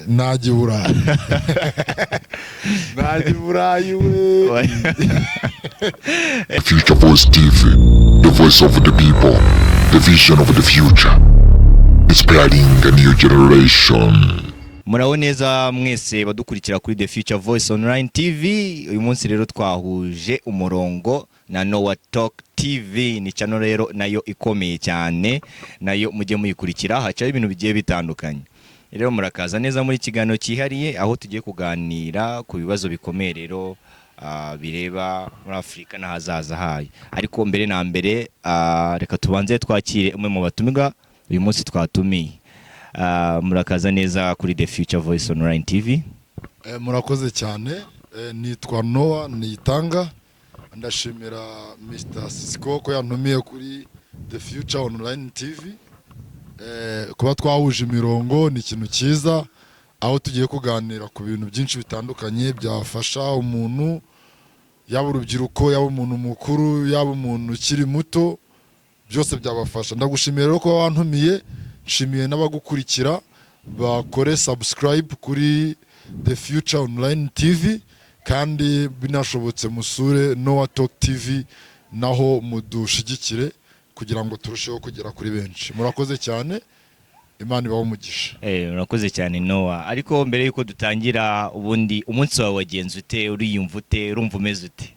Najya Burayi. Najya Burayi we. Future Voice TV, the voice of the people, the vision of the future, inspiring a new generation. Muraho neza mwese badukurikira kuri The Future Voice Online TV. Uyu munsi rero twahuje umurongo na Noah Talk TV, ni channel rero nayo ikomeye cyane, nayo mujye muyikurikira, hacaho ibintu bigiye bitandukanye. Rero murakaza neza muri kiganiro cyihariye aho tugiye kuganira ku bibazo bikomeye rero bireba muri Afrika n'ahazaza hayo. Ariko mbere na mbere reka tubanze twakire umwe mu batumirwa uyu munsi twatumiye. Murakaza neza kuri The Future Voice Online TV. Murakoze cyane, nitwa Noah Niyitanga. Ndashimira Mr. Sisiko ko yantumiye kuri The Future Online TV. Kuba twahuje imirongo ni ikintu cyiza, aho tugiye kuganira ku bintu byinshi bitandukanye byafasha umuntu, yaba urubyiruko, yaba umuntu mukuru, yaba umuntu ukiri muto, byose byabafasha. Ndagushimiye rero ko wantumiye, nshimiye n'abagukurikira bakore subscribe kuri The Future Online TV, kandi binashobotse musure Noah Talk TV naho mudushigikire kugira ngo turusheho kugera kuri benshi. Murakoze cyane, Imana ibaho umugisha. Murakoze cyane Noah. Ariko mbere yuko dutangira, ubundi umunsi wawe wagenze ute, uriyumva ute, urumva umeze ute?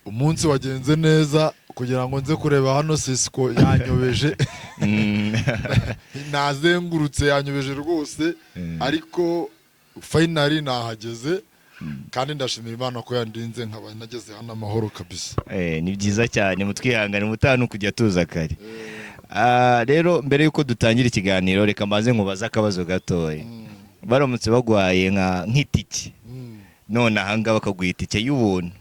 Umunsi wagenze neza, kugira ngo nze kureba hano Sisiko yanyobeje. Nazengurutse yanyobeje rwose, ariko finally nahageze. Kandi ndashimira Imana ko yandinze nkaba nageze hano amahoro kabisa. Ni byiza cyane, mutwihangane mutanu kujya tuza kare. Rero mbere yuko dutangira ikiganiro, reka mbaze nkubaza akabazo gatoya. Baramutse bagwaye nk'itike, none ahanga bakaguha itike y'ubuntu,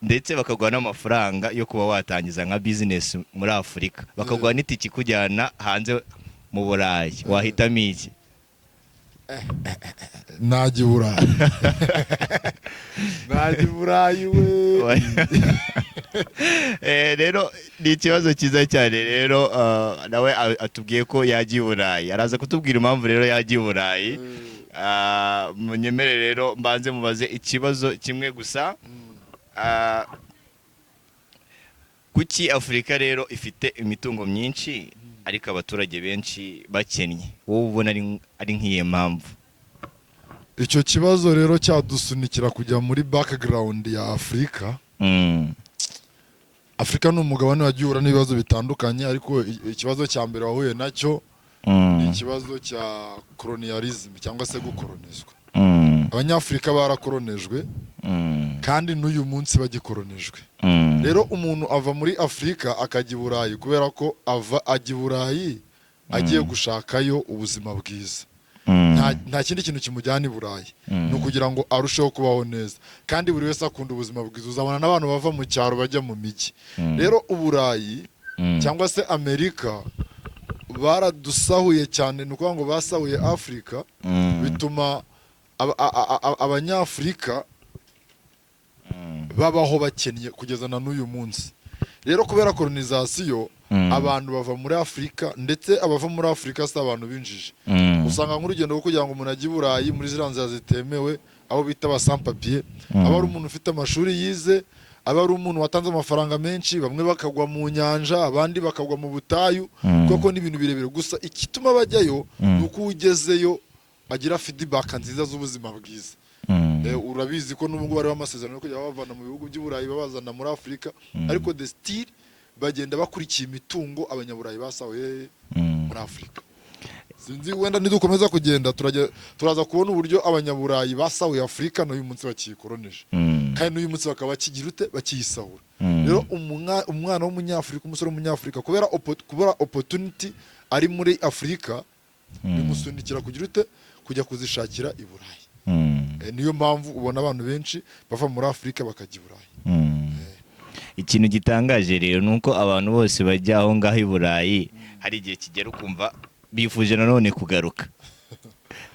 ndetse bakaguha n'amafaranga yo kuba watangiza nka business muri Afrika, bakaguha n'itike kujyana hanze mu Burayi, wahitamo iki? Najya Burayi. Najya Burayi we. Rero ni ikibazo cyiza cyane. Rero nawe atubwiye ko yagiye Burayi, araza kutubwira impamvu rero yagiye Burayi. Munyemere rero mbanze mubaze ikibazo kimwe gusa. Kuki Afrika rero ifite imitungo myinshi ariko abaturage benshi bakennye? Wowe ubona ari nk'iye mpamvu? Icyo kibazo rero cyadusunikira kujya muri background ya Afrika. Afrika ni umugabane wagiye uhura n'ibibazo bitandukanye, ariko ikibazo cya mbere wahuye nacyo ni ikibazo cya colonialism cyangwa se gukoronizwa. Abanyafrika barakoronejwe, kandi n'uyu munsi bagikoronejwe. Rero umuntu ava muri Afrika akajya i Burayi kubera ko ajya i Burayi agiye gushakayo ubuzima bwiza. Nta kindi kintu kimujyana i Burayi, ni ukugira ngo arusheho kubaho neza. Kandi buri wese akunda ubuzima bwiza. Uzabona n'abantu bava mu cyaro bajya mu mijyi. Rero Uburayi cyangwa se Amerika baradusahuye cyane, ni ukuvuga ngo basahuye Afrika, bituma abanyafrika babaho bakennye kugeza na n'uyu munsi. Rero kubera colonization, abantu bava muri Afrika, ndetse abava muri Afrika si abantu binjije. Usanga nk'urugendo rwo kugira ngo umuntu ajye i Burayi muri ziriya nzira zitemewe, abo bita ba sans papier, aba ari umuntu ufite amashuri yize, aba ari umuntu watanze amafaranga menshi, bamwe bakagwa mu nyanja, abandi bakagwa mu butayu, kuko ni ibintu birebire. Gusa ikituma bajyayo ni uko ugezeyo agira feedback nziza z'ubuzima bwiza. Urabizi ko n'ubwo bari bamasezerano yo kujya bavana mu bihugu by'u Burayi babazana muri Afrika, ariko the still bagenda bakurikiye imitungo abanyaburayi basahuye muri Afrika. Sinzi wenda nidukomeza kugenda turaza kubona uburyo abanyaburayi basahuye Afrika n'uyu munsi bakiyikoroneje, kandi n'uyu munsi bakaba bakigira ute, bakiyisahura. Rero umwana w'umunyafrika, umusore w'umunyafrika, kubera opportunity ari muri Afrika, bimusunikira kugira ute, kujya kuzishakira i Burayi. Niyo mpamvu ubona abantu benshi bava muri Afrika bakajya i Burayi. Ikintu gitangaje rero nuko abantu bose bajya aho ngaho i Burayi, hari igihe kigera ukumva bifuje nanone kugaruka,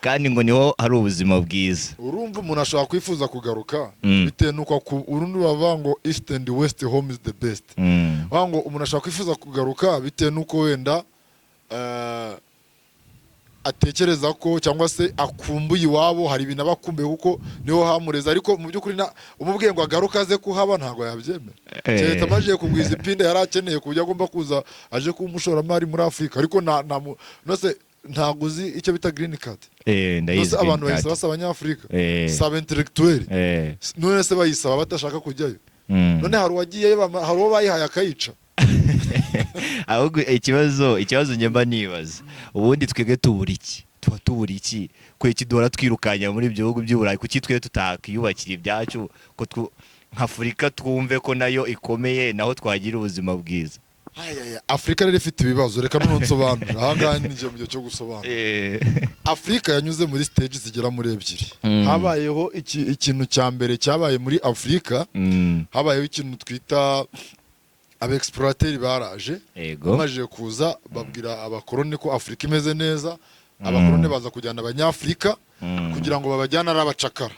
kandi ngo niho hari ubuzima bwiza. Urumva umuntu ashaka kwifuza kugaruka bitewe nuko urundi bavuga ngo east and west home is the best. Ngo umuntu ashaka kwifuza kugaruka bitewe nuko wenda atekereza ko cyangwa se akumbuye iwabo, hari ibintu aba akumbuye kuko niho hamureza, ariko mu by'ukuri umubwiye ngo agaruka aze kuhaba ntabwo yabyemera. Keretse amajije kugwiza ipinda yari akeneye ku buryo agomba kuza aje kuba umushoramari muri Afurika, ariko ntabwo uzi icyo bita green card. Ndayizi abantu bayisaba si abanyafurika, si abentelectuel, none se bayisaba batashaka kujyayo. None hari uwagiyeyo, hari uwo bayihaye akayica. Ahubwo ikibazo njye nibaza, ubundi twebwe tubura iki kuki duhora twirukanya muri ibyo bihugu by'Uburayi, kuki twe tutakiyubakira ibyacu ko nk'Afurika twumve ko nayo ikomeye naho twagira ubuzima bwiza. Afurika rero ifite ibibazo, reka none nsobanura ahangaha ninjye mu gihe cyo gusobanura. Afurika yanyuze muri stage zigera muri 2. Habayeho ikintu cya mbere cyabaye muri Afurika, habayeho ikintu twita abexplorateri baraje, bamajije kuza babwira abakoroni ko Afurika imeze neza. Abakoroni baza kujyana abanyafurika kugira ngo babajyane ari abacakara.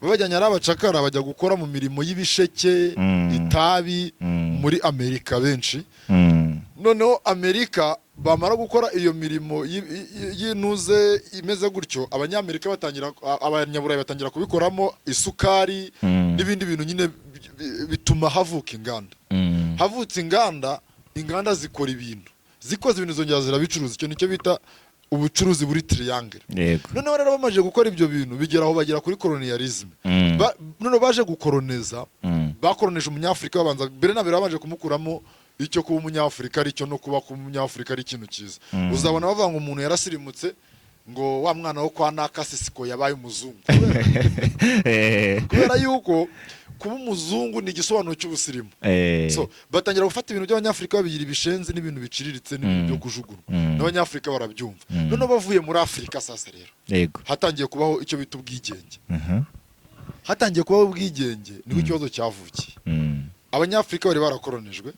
Babajyanye ari abacakara bajya gukora mu mirimo y'ibisheke, itabi muri Amerika benshi. Noneho Amerika bamara gukora iyo mirimo yinuze imeze gutyo, abanyamerika abanyaburayi batangira kubikoramo isukari n'ibindi bintu nyine bituma havuka inganda. Havutse inganda zikora ibintu, zikoze ibintu zongera zirabicuruza. Icyo nicyo bita ubucuruzi buri triangle. Noneho rero bamaje gukora ibyo bintu bigeraho bagera kuri colonialism. None baje gukoloniza, bakoroneje umunyafurika, babanza mbere na mbere bamaje kumukuramo icyo kuba umunyafurika ari cyo no kuba umunyafurika ari ikintu cyiza. Uzabona bavuga ngo umuntu yarasirimutse ngo wa mwana wo kwa Nakasisiko yabaye umuzungu. Kubera yuko kuba umuzungu ni igisobanuro cy'ubusirimu. So batangira gufata ibintu by'abanyafurika babigira ibishenzi n'ibintu biciriritse n'ibintu byo kujugunwa, n'abanyafurika barabyumva. None bavuye muri Afurika sasa rero hatangiye kubaho icyo bita ubwigenge. Hatangiye kubaho ubwigenge niko ikibazo cyavukiye. Abanyafurika bari barakoronijwe,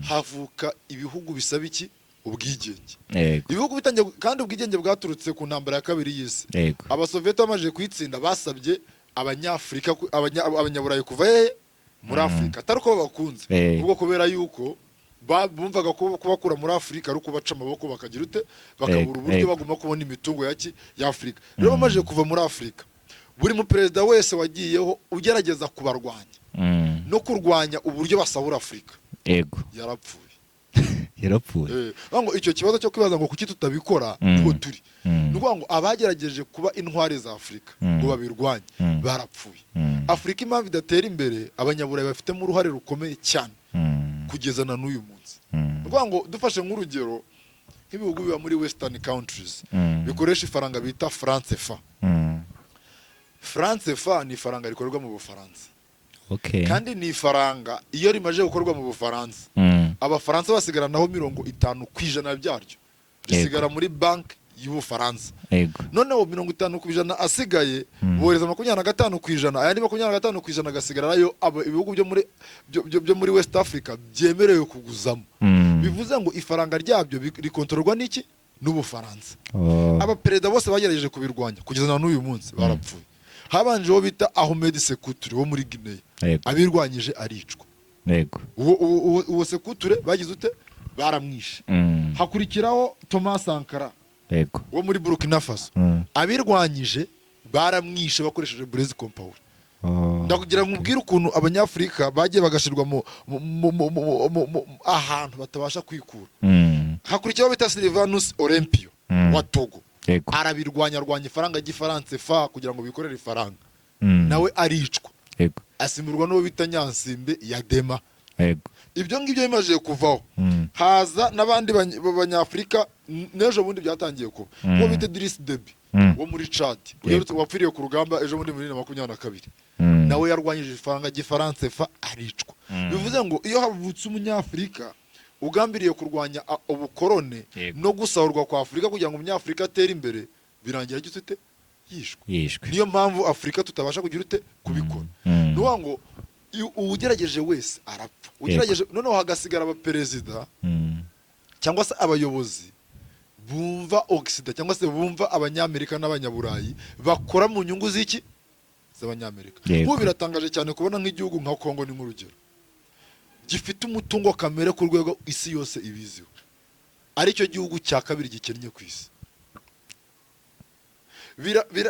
havuka ibihugu bisaba iki? Ubwigenge. Ibihugu bitangiye, kandi ubwigenge bwaturutse ku ntambara ya kabiri y'isi. Abasoviyeti bamaze kuyitsinda basabye abanyafurika abanyaburayi kuva muri Afurika, atari ko bakunze, ubwo kubera yuko bumvaga ko kubakura muri Afurika ari ukubaca amaboko bakagira ute, bakabura uburyo baguma kubona imitungo ya Afurika. Rero bamaze kuva muri Afurika, buri mu perezida wese wagiyeho ugerageza kubarwanya no kurwanya uburyo basahura Afurika, yarapfuye. Ngo icyo kibazo cyo kwibaza ngo kuki tutabikora ngo turi, nuko ngo abagerageje kuba intwari za Afurika ngo babirwanye barapfuye. Afurika impamvu idatera imbere, abanyaburayi bafitemo uruhare rukomeye cyane kugeza na n'uyu munsi. Nuko ngo dufashe nk'urugero nk'ibihugu biba muri western countries bikoresha ifaranga bita France CFA. France CFA ni ifaranga rikorerwa mu Bufaransa. Kandi ni ifaranga iyo rimaje gukorwa mu Bufaransa, Abafaransa basigaranaho 50% byaryo risigara muri banki y'Ubufaransa. Noneho 50% asigaye bohereza 25%, ayandi 25% agasigarayo ibihugu byo muri West Africa byemerewe kuguzamo. Bivuze ngo ifaranga ryabyo rikontororwa n'iki? N'Ubufaransa. Abaperezida bose bagerageje kubirwanya kugeza na n'uyu munsi barapfuye. Habanje wo bita Ahmed Sékou Touré wo muri Guinea, abirwanyije aricwa. Uwo Sékou Touré bagize ute? Baramwishe. Hakurikiraho Thomas Sankara wo muri Burkina Faso, abirwanyije baramwishe bakoresheje Blaise Compaoré. Ndakugira nkubwira ukuntu abanyafurika bagiye bagashirwa mu ahantu batabasha kwikura. Hakurikiraho bita Sylvanus Olympio wa Togo, arabirwanya ifaranga ry'Ifaransa CFA kugira ngo bikorere ifaranga, nawe aricwa. Asimburwa n'uwo bita Nyansimbe ya Dema. Ibyo ngibyo bimaje kuvaho, haza n'abandi banyafurika n'ejo bundi byatangiye kuba. Uwo bita Idriss Déby wo muri Chad, wapfiriye ku rugamba ejo bundi muri 2022, nawe yarwanyije ifaranga ry'Ifaransa CFA aricwa. Bivuze ngo iyo havutse umunyafurika ugambiriye kurwanya ubukorone no gusahurwa kwa Afurika kugira ngo umunyafurika atere imbere, birangira gitute yishwe. Niyo mpamvu Afurika tutabasha kugira ute kubikora. Nuwa ngo ugerageje wese arapfa. Ugerageje noneho hagasigara abaperezida cyangwa se abayobozi bumva Occident cyangwa se bumva abanyamerika n'abanyaburayi bakora mu nyungu z'iki z'abanyamerika. Ubu biratangaje cyane kubona nk'igihugu nka Kongo ni nk'urugero gifite umutungo kamere ku rwego isi yose ibiziho, ari cyo gihugu cya kabiri gikennye ku isi.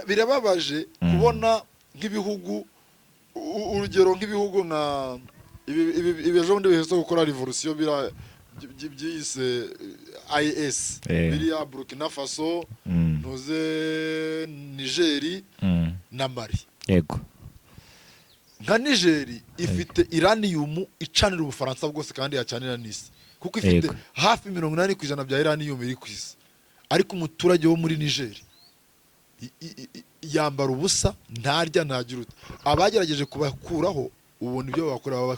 birababaje kubona nk'ibihugu urugero nk'ibihugu nka ibi ejo bundi biheze gukora revolution byise IS biriya Burkina Faso ntuze Nigeri na Mali. Yego. Nka Nigeri ifite uranium icanira Ubufaransa bwose kandi yacanira n'isi kuko ifite hafi 80% bya uranium iri ku isi, ariko umuturage wo muri Nigeri yambara ubusa ntarya ntagira ute. Abagerageje kubakuraho ubona ibyo bakora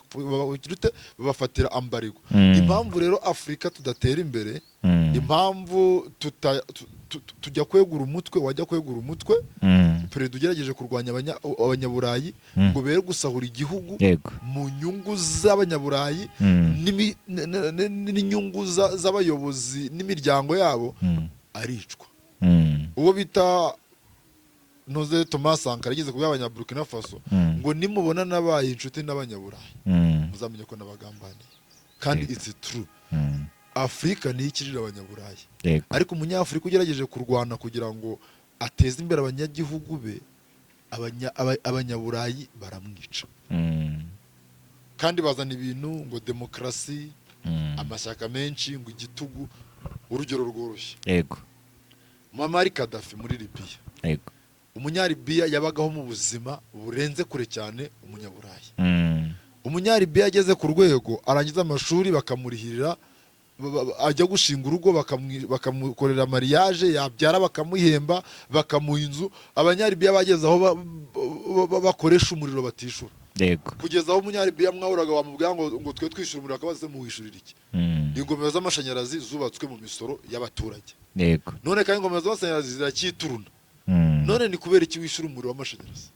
babafatira ambarigwa. Impamvu rero Afrika tudatera imbere, impamvu tujya kwegura umutwe, wajya kwegura umutwe perezida ugerageje kurwanya abanyaburayi ngo bere gusahura igihugu mu nyungu z'abanyaburayi n'inyungu z'abayobozi n'imiryango yabo, aricwa. Uwo bita Noze Thomas Sankara yigeze kubwira abanyaburkina Faso ngo nimubona nabaye inshuti n'abanyaburayi muzamenye ko nabagambaniye, kandi it's true. Afrika ni ikirira abanyaburayi, ariko umunyafrika ugerageje kurwana kugira ngo ateze imbere abanyagihugu be, abanyaburayi baramwica. Kandi bazana ibintu ngo demokrasi, amashyaka menshi, ngo igitugu. Urugero rworoshye, yego, Muammar Gaddafi muri Libya, yego, umunyalibiya yabagaho mu buzima burenze kure cyane umunyaburayi. Umunyalibiya ageze ku rwego arangiza amashuri bakamurihirira, ajya gushinga urugo bakamukorera mariage, yabyara bakamuhemba, bakamuha inzu. Abanyalibiya bageze aho bakoresha umuriro batishura, yego, kugeza aho umunyalibiya mwahuraga wamubwira ngo twe twishyura umuriro akabaze muwishurira iki. Ingomero z'amashanyarazi zubatswe mu misoro y'abaturage, yego, none kandi ingomero z'amashanyarazi zirakituruna. None ni kubera iki wishyura umuriro w'amashanyarazi?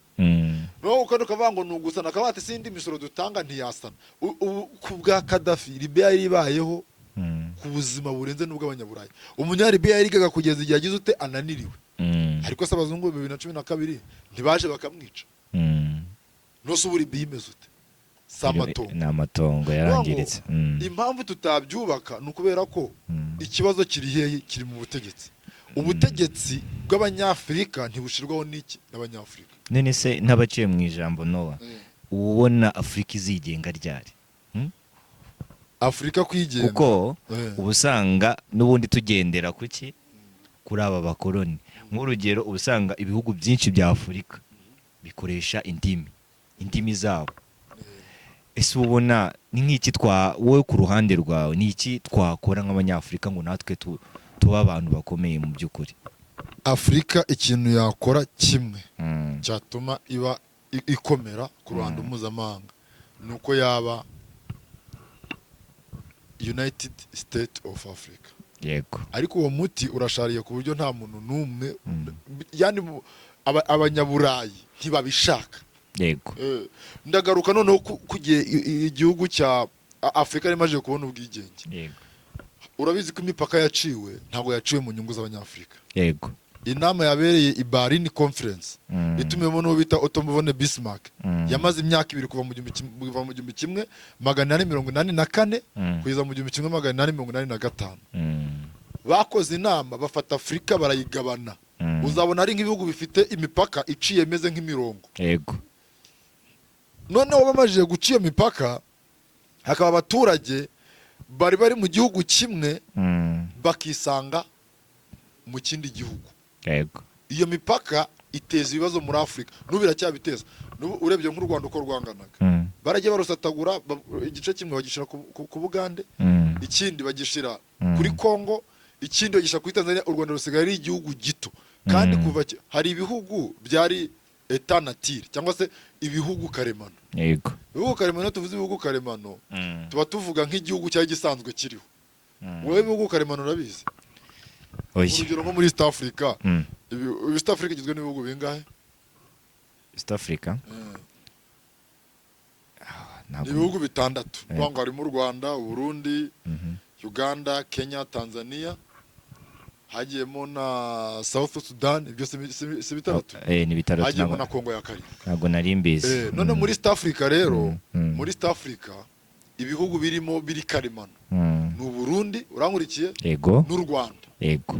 No ukandi ukavuga ngo nugusana akabati sindi misoro dutanga ntiyasana. Ku bwa Gaddafi Libya iribayeho ku buzima burenze n'ubw'abanyaburayi. Umunyalibiya yarigaga kugeza igihe agize ute ananiriwe, ariko se abazungu 2012 ntibaje bakamwica. No se uburi bimeze ute? N'amatongo yarangiritse. Impamvu tutabyubaka nukubera ko ikibazo kiri hehe, kiri mu butegetsi. Ubutegetsi bw'abanyafrika ntibushirwaho n'iki n'abanyafrika. Nene se ntabaciye mu ijambo Nowa, ubona Afrika izigenga ryari? Afrika kwigenga kuko ubusanga n'ubundi tugendera kuki kuri aba bakoloni. Nk'urugero ubusanga ibihugu byinshi bya Afrika bikoresha indimi zabo. Ese ubona ni nk'iki wowe ku ruhande rwawe ni iki twakora nk'abanyafrika ngo natwe tuba abantu bakomeye mu by'ukuri? Afrika ikintu yakora kimwe cyatuma iba ikomera ku ruhando mpuzamahanga nuko yaba United States of Africa. Yego. Ariko uwo muti urashariye ku buryo nta muntu numwe, yani abanyaburayi ntibabishaka. Yego. Ndagaruka noneho kugiye igihugu cya Afrika rimaje kubona ubwigenge. Yego. Urabizi ko imipaka yaciwe ntabwo yaciwe mu nyungu z'abanyafrika. Yego. Inama yabereye i Berlin Conference itumiyemo no bita Otto von Bismarck, yamaze imyaka 2 kuva mu 1884 kugeza mu 1885. Bakoze inama bafata Afrika barayigabana. Uzabona ari nk'ibihugu bifite imipaka iciye meze nk'imirongo. Yego. Noneho bamaje guciye imipaka, hakaba abaturage bari mu gihugu kimwe bakisanga mu kindi gihugu. Yego. Iyo mipaka iteza ibibazo muri Afrika, n'ubiracyabiteza. Urebye nk'u Rwanda uko rwanganaga, baragiye barusatagura, igice kimwe bagishira ku Bugande, ikindi bagishira kuri Kongo, ikindi bagishira kuri Tanzania. U Rwanda rusigaye ari igihugu gito, kandi kuva hari ibihugu byari etat nature cyangwa se ibihugu karemano. Yego. Ibihugu karemano, tuvuze ibihugu karemano tuba tuvuga nk'igihugu cyari gisanzwe kiriho. Wowe ibihugu karemano urabizi? Urugero nko muri East Africa, East Africa igizwe n'ibihugu bingahe? East Africa ibihugu 6. Rwanda harimo u Rwanda, Burundi, Uganda, Kenya, Tanzania, hagiyemo na South Sudan. Ibyo si 6? Ni 6. Hagiyemo na Kongo ya karindwi. Ntabwo nari mbizi. None muri East Africa rero, muri East Africa ibihugu birimo biri karemano n'u Burundi, urankurikiye? Yego. N'u Rwanda. Yego.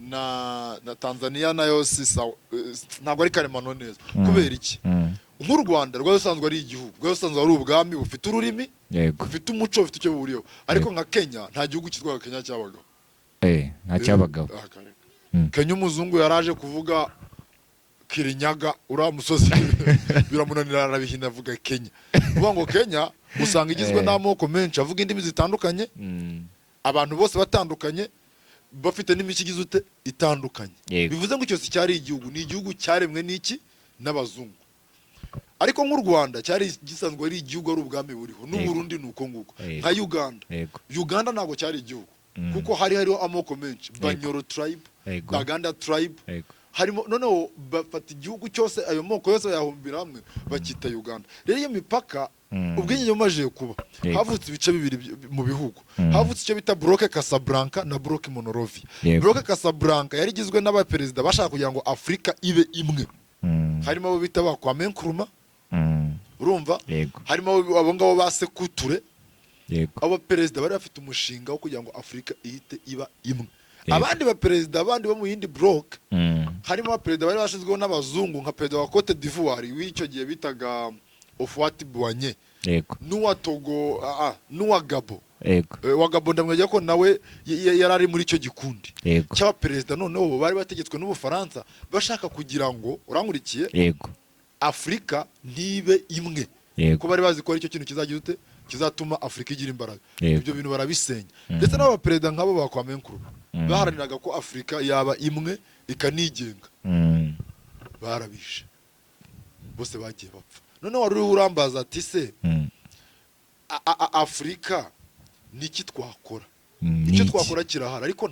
na Tanzania nayo si sawa, ntabwo ari karemano neza. Kubera iki? Nk'u Rwanda rwari rusanzwe ari igihugu, rwari rusanzwe ari ubwami bufite ururimi, bufite umuco, bufite icyo buriho. Ariko nka Kenya nta gihugu cyitwa Kenya cyabagaho. Nta cyabagaho. Kenya umuzungu yaraje kuvuga Kirinyaga uriya musozi biramunanira arabihina avuga Kenya. Uvuga ngo Kenya usanga igizwe n'amoko menshi avuga indimi zitandukanye, abantu bose batandukanye, bafite n'imico igize itandukanye. Bivuze ngo cyose cyari igihugu, ni igihugu cyaremwe n'iki n'abazungu. Ariko nk'u Rwanda cyari gisanzwe ari igihugu, ari ubwami buriho. N'u Burundi nuko nguko. Nka Uganda, Uganda ntabwo cyari igihugu kuko hariho amoko menshi, Banyoro tribe, Baganda tribe, harimo noneho bafata igihugu cyose, ayo moko yose yahumbira hamwe bakita Uganda. Rero iyo mipaka ubwenge bumaje kuba, havutse ibice bibiri mu bihugu. Havutse icyo bita Bloc Casablanca na Bloc Monrovia. Bloc Casablanca yari igizwe n'abaperezida bashaka kugira ngo Afrika ibe imwe. Harimo abo bita ba Kwame Nkrumah, urumva? Harimo abo ngabo ba Sékou Touré. Abo perezida bari bafite umushinga wo kugira ngo Afrika ihite iba imwe. Abandi baperezida abandi bo mu yindi bloc, harimo abaperezida bari bashizweho n'abazungu nka perezida wa Cote d'Ivoire w'icyo gihe bitaga Houphouët-Boigny, n'uwa Togo, n'uwa Gabo. Wa Gabo ndamwajya ko nawe yari ari muri icyo gikundi cy'abaperezida. Noneho bari bategetswe n'Ubufaransa bashaka kugira ngo, urankurikiye, Afrika ntibe imwe, ko bari bazi ko ari cyo kintu kizagira kizatuma Afrika igira imbaraga. Ibyo bintu barabisenya. Ndetse n'abaperezida nk'abo ba Kwame Nkrumah baharaniraga ko Afrika yaba imwe ikanigenga, barabishe, bose bagiye bapfa. Noneho wari urambaza ati se Afrika niki twakora? Icyo twakora kirahari ariko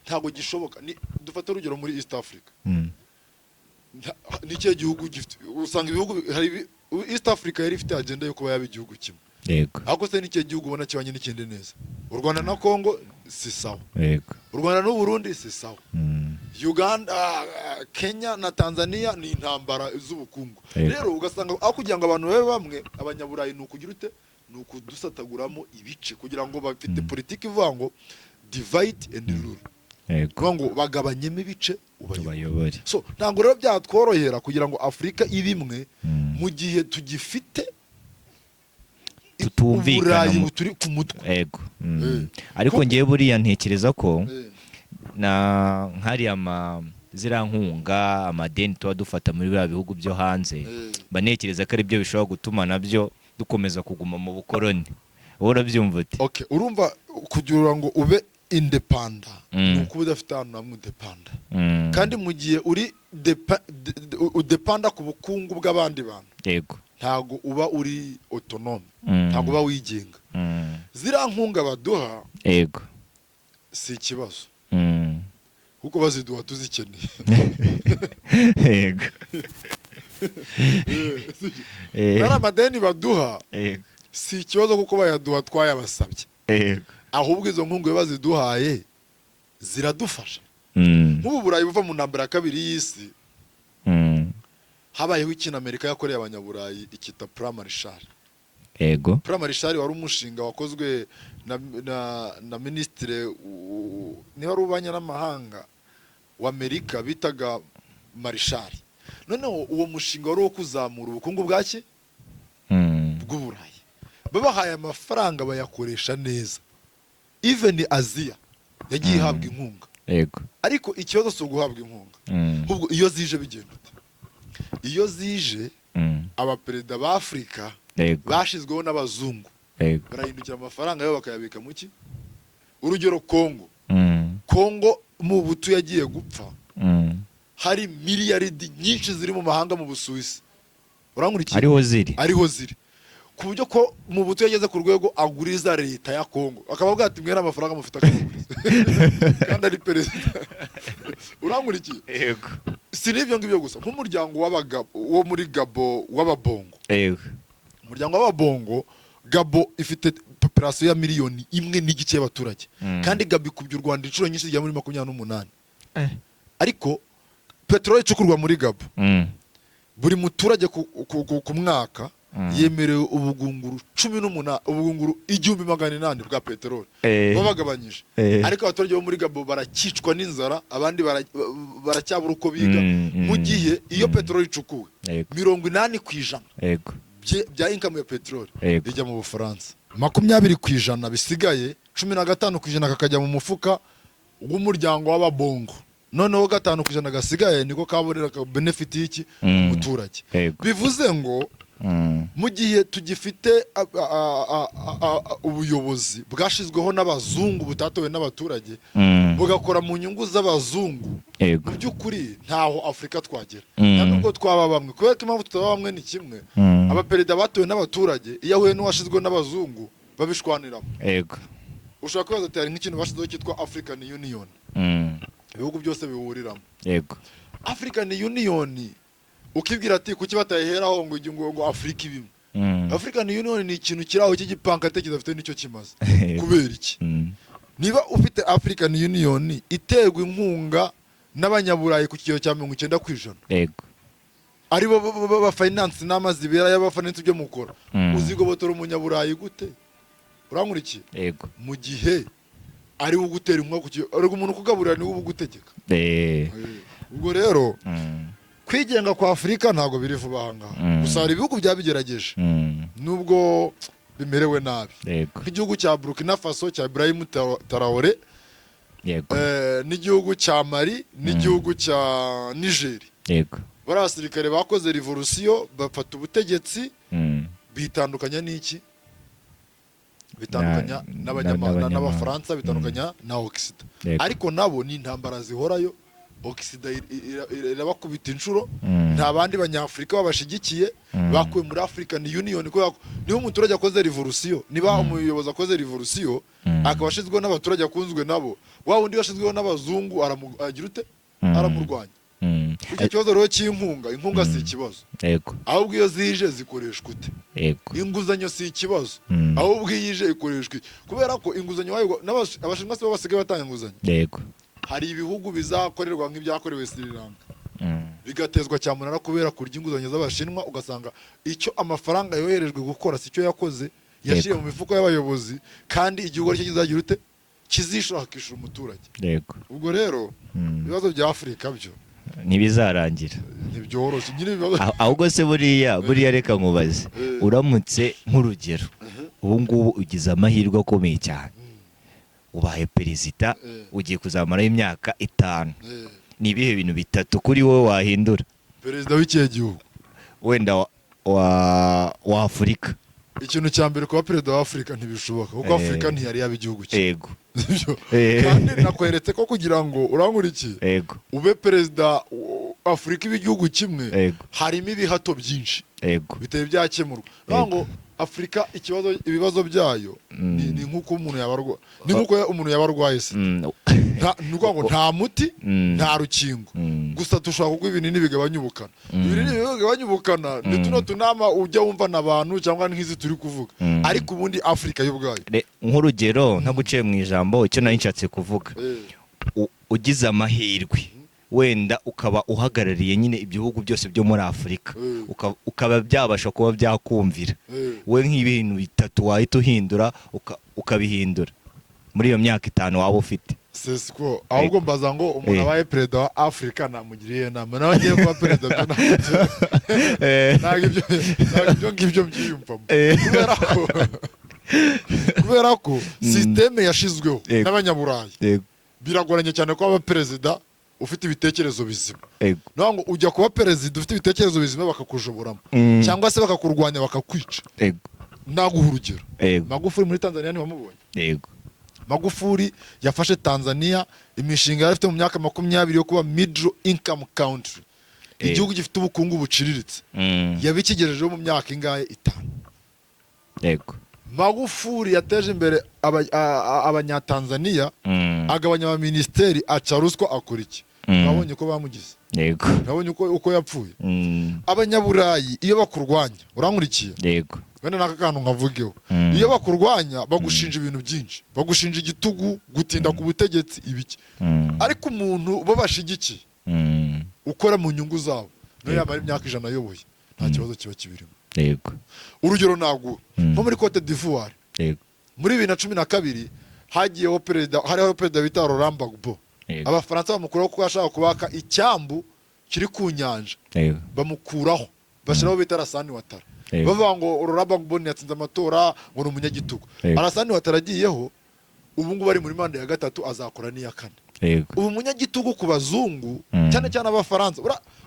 ntago gishoboka. Dufata urugero muri East Africa, ni cyo gihugu gifite, usanga ibihugu hari East Africa yari ifite agenda yo kuba yaba igihugu kimwe. Ako se nicyo gihugu ubona kibanye n'ikindi neza. U Rwanda na Congo si sawa, u Rwanda n'u Burundi si sawa, Uganda, Kenya na Tanzania ni intambara z'ubukungu. Rero ugasanga aho kugira ngo abantu babe bamwe, abanyaburayi ni ukugira ni ukudusataguramo ibice kugira ngo bafite politiki ivuga ngo divide and rule, kuvuga ngo bagabanyemo ibice ubayobore. So ntabwo rero byatworohera kugira ngo Afrika ibe imwe mu gihe tugifite tutumvikana turi ku mutwe. Ariko ngiye buriya ntekereza ko na nkariya ziriya nkunga, amadeni tuba dufata muri biriya bihugu byo hanze, banekereza ko ari byo bishobora gutuma nabyo dukomeza kuguma mu bukoroni. Wowe urabyumva ute? Urumva kugira ngo ube indepanda ni ukuba udafite ahantu hamwe udepanda, kandi mu gihe uri udepanda ku bukungu bw'abandi bantu, ntago uba uri autonome, ntago uba wigenga. Ziriya nkunga baduha si ikibazo, kuko baziduha tuzikeneye. Nara amadeni baduha si ikibazo kuko bayaduha twayabasabye, ahubwo izo nkunga baziduhaye ziradufasha. Nk'ubu Burayi buva mu ntambara ya kabiri y'isi, habayeho ikintu Amerika yakoreye abanyaburayi ikita Plan Marshall. Plan Marshall wari umushinga wakozwe na ministre niba ari ubanya n'amahanga wa Amerika bitaga Marshall. Noneho uwo mushinga wari wo kuzamura ubukungu bw'aki bw'Uburayi. Babahaye amafaranga bayakoresha neza. Even Asia yagiye ihabwa inkunga. Ariko ikibazo cyo guhabwa inkunga, ahubwo iyo zije bigenda. Iyo zije abaperezida ba Afrika bashizweho n'abazungu, barahindukira amafaranga yo bakayabika mu ki. Urugero Kongo mu butu yagiye gupfa, hari miliyaridi nyinshi ziri mu mahanga mu Busuwisi, urankurikiye, ariho ziri ku buryo ko mu butu yageze ku rwego aguriza leta ya Kongo, akavuga ati mwera amafaranga mufite akaguriza kandi ari perezida. Urankurikiye? Si n'ibyo ngibyo gusa, nk'umuryango w'abagabo wo muri Gabo w'ababongo, umuryango w'ababongo, Gabo ifite population ya miliyoni 1.5 y'abaturage, kandi Gabo ikubye u Rwanda inshuro nyinshi zijya muri 28. Ariko peteroli icukurwa muri Gabo, buri muturage ku mwaka yemerewe ubugunguru 18 ubugunguru 1800 bwa peteroli babagabanyije ariko abaturage bo muri Gabo barakicwa n'inzara abandi baracyabura uko biga mu gihe iyo peteroli icukuwe 80% yego bya income ya peteroli ijya mu Bufaransa 20% bisigaye 15% kakajya mu mufuka w'umuryango w'ababongo noneho 5% gasigaye niko kabonera ka benefit y'iki umuturage bivuze ngo mu gihe tugifite ubuyobozi bwashizweho n'abazungu butatowe n'abaturage bugakora mu nyungu z'abazungu mu by'ukuri ntaho Afrika twagera nubwo twaba bamwe kubera impamvu tutaba bamwe ni kimwe abaperezida batowe n'abaturage iyo ahuye n'uwashizweho n'abazungu babishwaniramo yego ushaka kubaza ati hari nk'ikintu bashyizeho cyitwa African Union ibihugu byose bihuriramo yego African Union ukibwira ati kuki batayiheraho ngo Afrika ibimwe African Union ni ikintu kiraho cy'igipankate kidafite nicyo kimaze kubera iki niba ufite African Union iterwa inkunga n'abanyaburayi ku kigero cya 90% yego ari bo ba finance n'amazi bera y'abafinance byo mukora uzigobotora umunyaburayi gute urankurikiye yego mu gihe ari ugutera inkunga ku kigero ari umuntu kugaburira ni ubugutegeka ubwo rero kwigenga kwa Afrika ntago biri vuba ahangaha gusa hari ibihugu byabigerageje nubwo bimerewe nabi nk'igihugu cya Burkina Faso cya Ibrahim Traoré n'igihugu cya Mali n'igihugu cya Niger bari abasirikare bakoze revolution bafata ubutegetsi bitandukanya n'iki bitandukanya n'abafaransa bitandukanya na Occident ariko nabo ni intambara zihorayo Occident irabakubita inshuro nta bandi banyafrika babashigikiye bakuwe muri African Union ko niho umuturage akoze revolution niba umuyobozi akoze revolution akabashizwe n'abaturage akunzwe nabo wa wundi washizweho n'abazungu aragira ute aramurwanya icyo kibazo rero inkunga si ikibazo ahubwo iyo zije zikoreshwa ute inguzanyo si ikibazo ahubwo yije ikoreshwa kubera ko inguzanyo wayo abashinwa se basigaye batanga inguzanyo hari ibihugu bizakorerwa nk'ibyakorewe Sri Lanka bigatezwa cyamunara kubera kurya inguzanyo z'abashinwa ugasanga icyo amafaranga yoherejwe gukora si cyo yakoze yashiriye mu mifuko y'abayobozi kandi igihugu cyo kizagira ute kizishakisha umuturage ubwo rero ibibazo bya Afrika byo ntibizarangira ntibyoroshye ahubwo se buriya reka nkubaze uramutse nk'urugero ubu ngubu ugize amahirwe akomeye cyane ubaye perezida ugiye kuzamaraho imyaka 5 ni ibihe bintu bitatu kuri wowe wahindura perezida w'ikihe gihugu wenda wa Afrika ikintu cya mbere kuba perezida wa Afrika ntibishoboka kuko Afrika ntiyari yaba igihugu cye yego kandi nakweretse ko kugira ngo urankurikiye ube perezida Afrika igihugu kimwe harimo ibihato byinshi biteye byakemurwa ngo Afrika ibibazo byayo ni nkuko umuntu yabarwa ni nkuko umuntu yabarwaye se nta muti nta rukingo gusa tushaka kuko ibinini bigabanya ubukana ibinini bigabanya ubukana ni tuno tunama ujya wumva n'abantu cyangwa nk'izi turi kuvuga ariko ubundi Afrika y'ubwayo nk'urugero ntaguciye mu ijambo icyo nari nshatse kuvuga ugize amahirwe wenda ukaba uhagarariye nyine ibihugu byose byo muri Afrika ukaba byabasha kuba byakumvira we nk'ibintu bitatu wahita uhindura ukabihindura muri iyo myaka 5 waba ufite sesiko ahubwo mbaza ngo umuntu abaye perezida wa Afrika namugiriye nama nawe ngiye kuba perezida ntabwo ibyo byiyumvamo kubera ko systeme yashizweho n'abanyaburayi biragoranye cyane ko aba perezida ufite ibitekerezo bizima ngo ujya kuba perezida ufite ibitekerezo bizima bakakujoboramo cyangwa se bakakurwanya bakakwica naguha urugero Magufuli muri Tanzania ntibamubonye Magufuli yafashe Tanzania imishinga yari afite mu myaka 20 yo kuba middle income country igihugu gifite ubukungu buciriritse yabikigejejeho mu myaka ingahe 5 Magufuli yateje imbere abanyatanzania agabanya aba ministeri aca ruswa akora iki nabonye ko bamugize nabonye uko yapfuye abanyaburayi iyo bakurwanya urankurikiye wenda naka kantu nkavugeho iyo bakurwanya bagushinja ibintu byinshi bagushinja igitugu gutinda ku butegetsi ibiki ariko umuntu bo bashigikiye ukora mu nyungu zabo no yamara imyaka 100 ayoboye nta kibazo kiba kibirimo yego urugero ntabwo nko muri Cote d'Ivoire yego muri 2012 hagiyeho perezida bita Laurent Gbagbo yego abafaransa bamukuraho kuko ashaka kubaka icyambu kiri ku nyanja yego bamukuraho bashiraho bita Alassane Ouattara Yego. bavuga ngo Laurent Gbagbo yatsinze amatora ngo ni umunyagitugu Yego. Alassane Ouattara agiyeho ubu ngubu bari muri manda ya gatatu azakora n'iya kane yego ubu munyagitugu ku bazungu cyane cyane abafaransa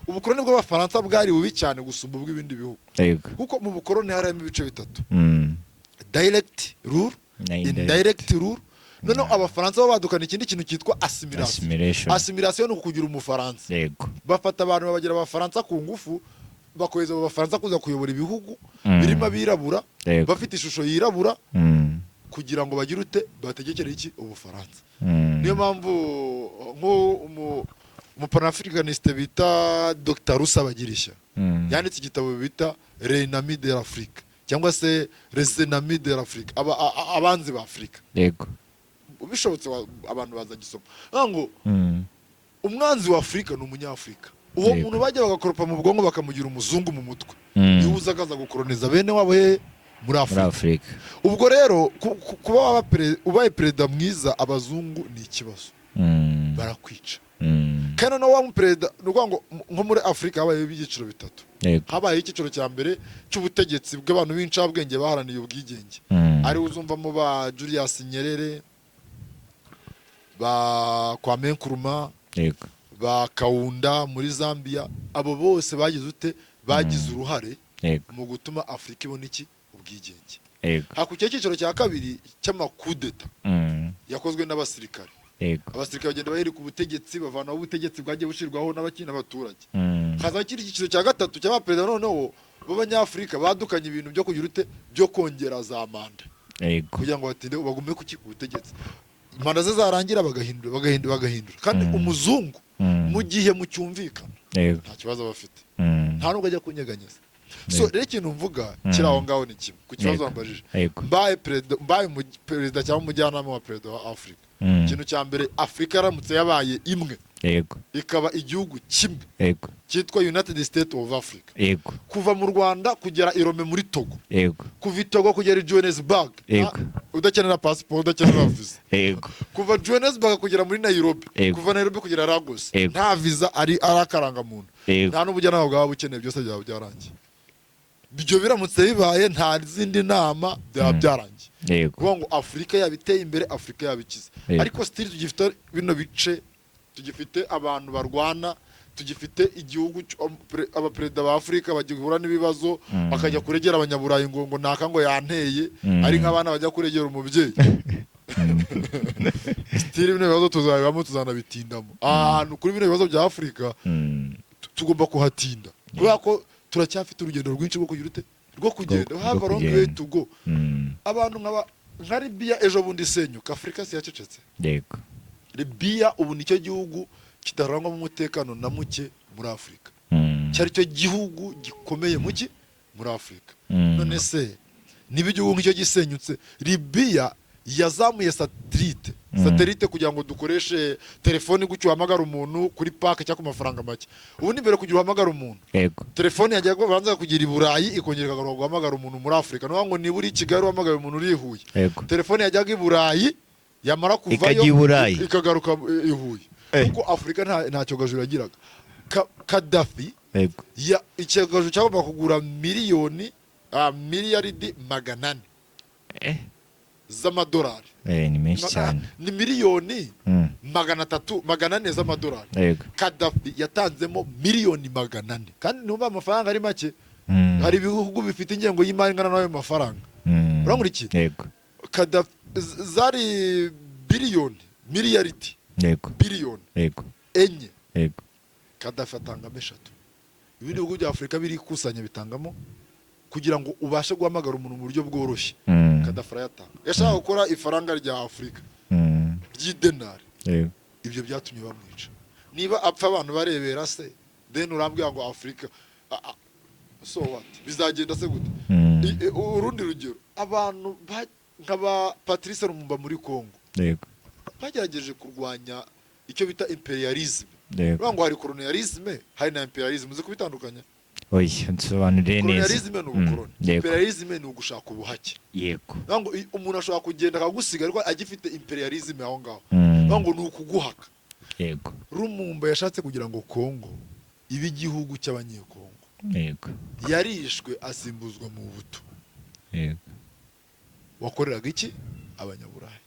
ubukoroni bw'abafaransa bwari bubi cyane gusumba ubw'ibindi bihugu yego kuko mu bukoroni harimo ibice bitatu mm direct rule Na indirect rule noneho abafaransa bo badukana ikindi kintu cyitwa assimilation assimilation ni ukugira umufaransa yego bafata abantu babagira abafaransa ku ngufu bakohereza abafaransa kuza kuyobora ibihugu birimo abirabura Yego. bafite ishusho yirabura mm kugira ngo bagire ute bategekere iki ubufaransa mm niyo mpamvu umupanafricaniste bita Dr Rusabagirishya yanditse igitabo bita L'ennemi de l'Afrique cyangwa se Les ennemis de l'Afrique abanzi ba Afrika yego ubishobotse abantu bazagisoma ngo mm umwanzi wa Afrika ni umunyafrika uwo Yego. muntu bajya bagakoropa mu bwonko bakamugira umuzungu mu mutwe Mm. yuza akaza gukoloniza bene wabo he muri muri Afrika Afrika ubwo rero kuba ubaye perezida mwiza abazungu ni ikibazo mm barakwica mm kandi no wa perezida nuko ngo nko muri Afrika habaye ibyiciro bitatu yego habaye icyiciro cya mbere cy'ubutegetsi bw'abantu b'incabwenge baharaniye ubwigenge mm ari uzumvamo ba Julius Nyerere ba Kwame Nkrumah yego ba Kaunda muri Zambia abo bose bagize uruhare yego mu gutuma Afrika ibona iki ubwigenge yego hakurya cyiciro cya kabiri cy'amakudeta mm yakozwe n'abasirikare yego abasirikare bagenda baheri ku butegetsi bavanaho ubutegetsi bwagiye bushirwaho n'abakina abaturage mm haza kiri cyiciro cya gatatu cy'abaperezida noneho b'abanyafrika badukanye ibintu byo kugira ute byo kongera za manda yego kugira ngo batinde bagume ku butegetsi manda ze zarangira bagahindura kandi umuzungu mu gihe mucyumvikana yego nta kibazo bafite mm nta nubwo ajya kunyeganyeza so rero ikintu mvuga kiri aho ngaho ni kimwe ku kibazo wambajije yego mbaye perezida cyangwa umujyanama wa perezida wa Afrika ikintu cya mbere Afrika yaramutse yabaye imwe yego ikaba igihugu kimwe yego cyitwa United States of Africa yego kuva mu Rwanda kugera i Rome muri Togo yego kuva i Togo kugera i Johannesburg Yego. udakenera passport udakenera visa yego kuva Johannesburg kugera muri Nairobi Yego. kuva Nairobi kugera Lagos Yego. nta visa ari akaranga muntu yego nta n'ubujyanama bwaba bukeneye byose byaba byarangiye ibyo biramutse bibaye nta zindi nama byaba byarangiye yego kuvuga ngo Afrika yabiteye imbere Afrika yabikize Yego. ariko still tugifite bino bice tugifite abantu barwana tugifite igihugu abaperezida ba Afrika bagihura n'ibibazo bakajya kuregera abanyaburayi ngo naka ngo yanteye ari nk'abana bajya kuregera umubyeyi still bino bibazo tuzabibamo tuzanabitindamo ahantu kuri bino bibazo bya Afrika tugomba kuhatinda kubera ko turacyafite urugendo rwinshi rwo kugira ute rwo kugenda have a long way to go abantu nka Libya ejo bundi senyuka Afrika si yacecetse yego Libya ubu nicyo gihugu kitarangwa mu mutekano na muke muri Afrika cyari cyo gihugu gikomeye muke muri Afrika none se niba igihugu nk'icyo gisenyutse Libya yazamuye satellite kugira ngo dukoreshe telefone gutyo uhamagara umuntu kuri pake cyangwa ku mafaranga make ubu ni mbere kugira uhamagara umuntu yego telefone yajya kubanza kugira i Burayi ikongera ikagaruka guhamagara umuntu muri Afrika no ngo niba uri i Kigali uhamagara umuntu uri i Huye yego telefone yajyaga i Burayi yamara kuvayo Ikajya i Burayi. ikagaruka i Huye kuko Afrika nta cyogajuru yagiraga Gaddafi yego icyogajuru cyagomba kugura miliyaridi 800 z'amadolari ni menshi cyane ni miliyoni 400 z'amadolari yego Gaddafi yatanzemo miliyoni 400 kandi numva amafaranga ari make hari ibihugu bifite ingengo y'imari ingana n'ayo mafaranga urangurikiye yego Gaddafi zari miliyaridi yego biliyoni yego enye yego Gaddafi atangamo 3 ibindi bihugu bya Afrika biri kusanya bitangamo kugira ngo ubashe guhamagara umuntu mu buryo bworoshye Gaddafi arayatanga yashaka gukora ifaranga rya Afrika ry'idenari yego ibyo byatumye bamwica niba apfa abantu barebera se then urambwira ngo Afrika so what bizagenda se gute urundi rugero abantu nk'aba Patrice Lumumba muri Congo yego bagerageje kurwanya icyo bita imperialism yego ngo hari colonialism hari na imperialism uzi kubitandukanya oya nsobanurire neza. Colonialism ni ubukoloni, Yego. imperialism ni ugushaka ubuhake. Yego. Ngo umuntu ashobora kugenda akagusiga ariko agifite imperialism aho ngaho. Ngo ni ukuguhaka. Yego. Lumumba yashatse kugira ngo Kongo ibe igihugu cy'abanyekongo. Yego. Yarishwe asimbuzwa mu buto. Yego. Wakoreraga iki? Abanyaburayi.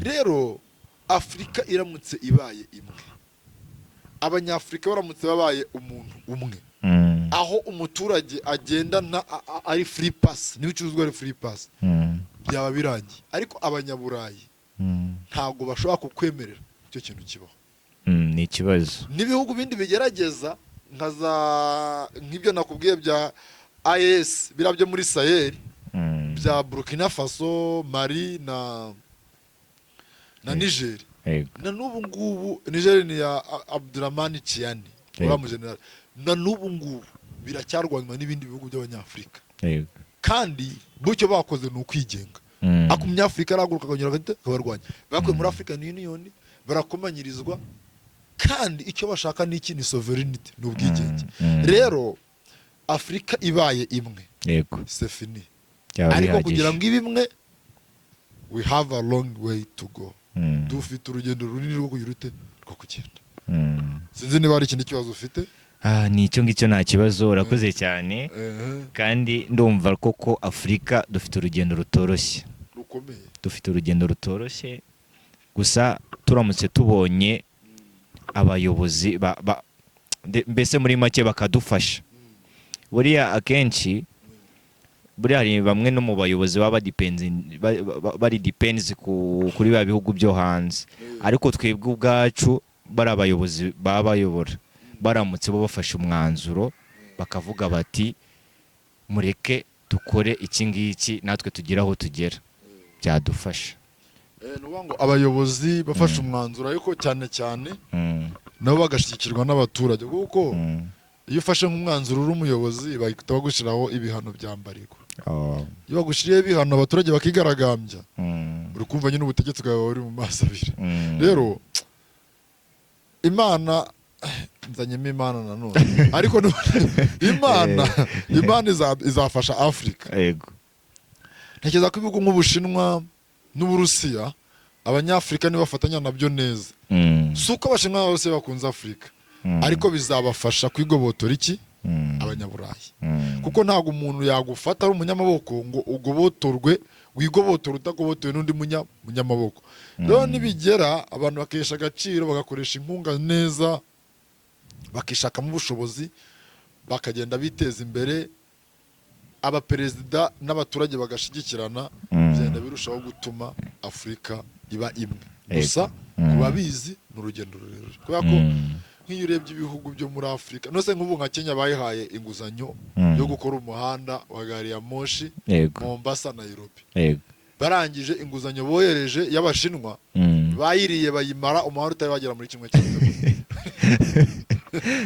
Rero Afrika iramutse ibaye imwe, Abanyafrika baramutse babaye umuntu umwe, aho umuturage agenda ari free pass, n'ibicuruzwa ari free pass, byaba birangiye. Ariko Abanyaburayi ntago bashobora kukwemerera icyo kintu kibaho. Ni ikibazo. N'ibihugu bindi bigerageza nk'ibyo nakubwiye bya IS birabyo muri Sahel, bya Burkina Faso, Mali na Niger. Na n'ubu ngubu Niger ni ya Abdurrahman Chiani, uramu general. Na n'ubu ngubu biracyarwanywa n'ibindi bihugu by'Abanyafrika. Kandi bucyo bakoze ni ukwigenga. Umunyafrika araguruka akongera akabarwanya. Bakuye muri African Union, barakomanyirizwa, kandi icyo bashaka ni iki? Ni sovereignty, ni ubwigenge. Rero Afrika ibaye imwe, yego, c'est fini. Ariko kugira ngo ibimwe, we have a long way to go. Dufite urugendo runini rwo kugira ute rwo kugenda. Sinzi niba hari ikindi kibazo ufite. Ni icyo ngicyo nta kibazo, urakoze cyane. Kandi ndumva koko Afrika dufite urugendo rutoroshye, rukomeye. Dufite urugendo rutoroshye, gusa turamutse tubonye abayobozi mbese muri make bakadufasha. Buriya akenshi hari bamwe no mu bayobozi bari depends kuri ba bihugu byo hanze, ariko twebwe ubwacu bari abayobozi bayobora, baramutse bo bafashe umwanzuro bakavuga bati mureke dukore iki ngiki natwe tugira aho tugera, byadufasha. Nubango abayobozi bafashe umwanzuro, ariko cyane cyane nabo bagashikirwa n'abaturage, kuko iyo ufashe nk'umwanzuro uri umuyobozi bahita bagushiraho ibihano byambarirwa. Iyo bagushiriye ibihano abaturage bakigaragambya, uri kumva nyine ubutegetsi bwawe buri mu maso abiri. Rero Imana nzanyemo Imana nanone, ariko Imana izafasha Afrika. Yego. Ntekereza ko ibihugu nk'Ubushinwa n'Uburusiya Abanyafrika nibafatanya nabyo neza. Suko Abashinwa bose bakunze Afrika, ariko bizabafasha kwigobotora iki? Abanyaburayi. Kuko ntago umuntu yagufata ari umunyamaboko ngo ugobotorwe, wigobotora utagobotowe n'undi munyamaboko. Rero nibigera abantu bakesha agaciro, bagakoresha inkunga neza, bakishakamo ubushobozi, bakagenda biteza imbere, abaperezida n'abaturage bagashigikirana, byenda birushaho gutuma Afrika iba imwe. Gusa kubabizi n'urugendo rurerure, kubera ko nk'iyo urebye ibihugu byo muri Afrika, nose nk'ubu nka Kenya bayihaye inguzanyo yo gukora umuhanda wa gari ya moshi Mombasa Nairobi. Barangije inguzanyo bohereje y'Abashinwa, bayiriye bayimara, umuhanda utari wagera muri kimwe cya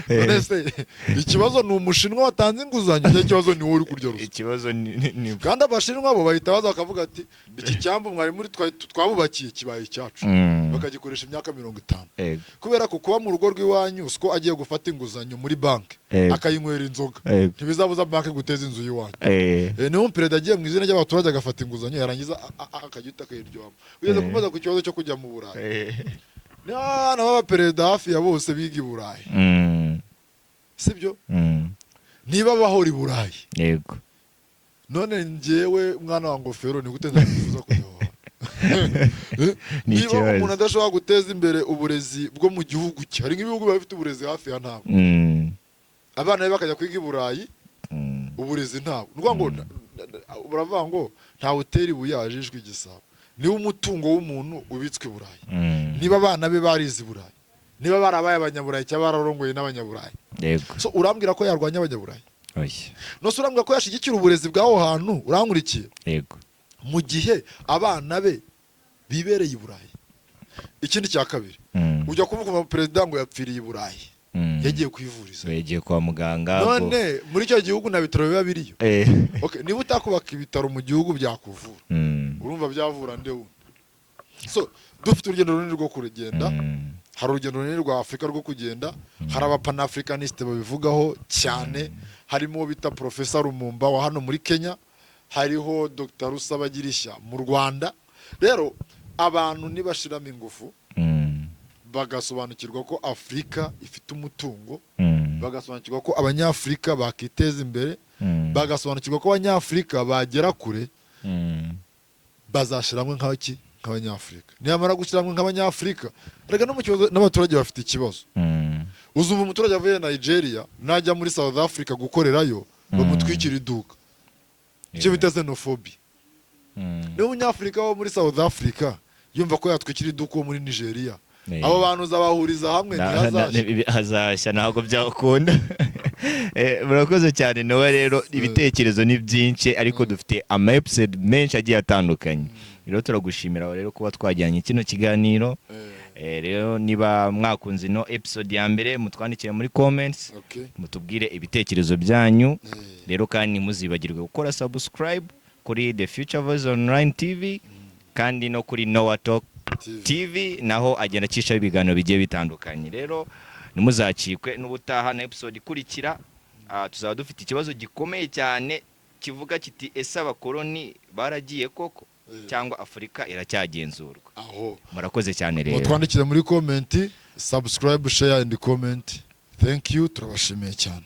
Nonese ikibazo ni Umushinwa watanze inguzanyo, ikibazo ni wowe uri kurya ruswa. Ikibazo ni kandi Abashinwa bo bahita baza bakavuga ati iki cyambu mwari muri twabubakiye kibaye cyacu, bakagikoresha imyaka 50. Kubera ko kuba mu rugo rw'iwanyu usko agiye gufata inguzanyo muri banki akayinywera inzoga, ntibizabuza banki guteza inzu y'iwanyu. Niho perezida agiye mu izina ry'abaturage agafata inguzanyo, yarangiza akagita akayiryohamo. Ugeze kumaza ku kibazo cyo kujya mu Burayi, n'aba perezida hafi ya bose biga i Burayi, sibyo? Niba bahora i Burayi, yego, none njyewe mwana wa ngofero ni gute nzakufuza kujya aho? Niba umuntu adashobora guteza imbere uburezi bwo mu gihugu cye, hari nk'ibihugu biba bifite uburezi hafi ya ntabwo, abana be bakajya kwiga i Burayi, uburezi ntabwo. Nukuvuga ngo uravuga ngo nta hoteli ibuye ajijwe igisabo. Niba umutungo w'umuntu ubitswe i Burayi, niba abana be barize i Burayi, niba barabaye Abanyaburayi cyangwa bararongoye n'Abanyaburayi, so urambwira ko yarwanya Abanyaburayi? Nose urambwira ko yashigikira uburezi bw'aho hantu? Urankurikiye? Yego. Mu gihe abana be bibereye i Burayi. Ikindi cya kabiri, ujya kuvuga perezida ngo yapfiriye i Burayi, yagiye kwivuriza, yagiye kwa muganga. None muri icyo gihugu nta bitaro biba biriyo. Niba utakubaka ibitaro mu gihugu byakuvura, urumva byavura nde wundi? So dufite urugendo runini rwo kurugenda, hari urugendo runini rwa Afurika rwo kugenda, hari abapanafricaniste babivugaho cyane, harimo bita Professor Lumumba wa hano muri Kenya, hariho Dr. Rusabagirishya mu Rwanda. Rero abantu nibashiramo ingufu bagasobanukirwa ko Afurika ifite umutungo, bagasobanukirwa ko abanyafurika bakiteza imbere, bagasobanukirwa ko abanyafurika bagera kure, bazashiramwe nk'abanyafurika. Niyamara gushiramwe nk'abanyafurika, rega no mu kibazo n'abaturage bafite ikibazo. Uzumva umuturage avuye Nigeria najya muri South Africa gukorerayo bamutwikira iduka, icyo bita xenophobia. Niba umunyafurika wo muri South Africa yumva ko yatwikira iduka wo muri Nigeria, abo bantu zabahuriza hamwe hazashya ntabwo byakunda. Murakoze cyane Nowa. Rero ibitekerezo ni byinshi ariko dufite ama episode menshi agiye atandukanye. Rero turagushimira rero kuba twajyanye kino kiganiro. Rero niba mwakunze no episode ya mbere mutwandikire muri comments, mutubwire ibitekerezo byanyu. Rero kandi muzibagirwe gukora subscribe kuri The Future Voice Online TV kandi no kuri Nowa Talk TV, naho agenda acisha ibiganiro bigiye bitandukanye. Rero nimuzacikwe n'ubutaha na episode ikurikira. Tuzaba dufite ikibazo gikomeye cyane kivuga kiti ese abakoloni baragiye koko cyangwa Afurika iracyagenzurwa. Murakoze cyane rero. Mutwandikire muri comment, subscribe, share and comment. Thank you, turabashimiye cyane.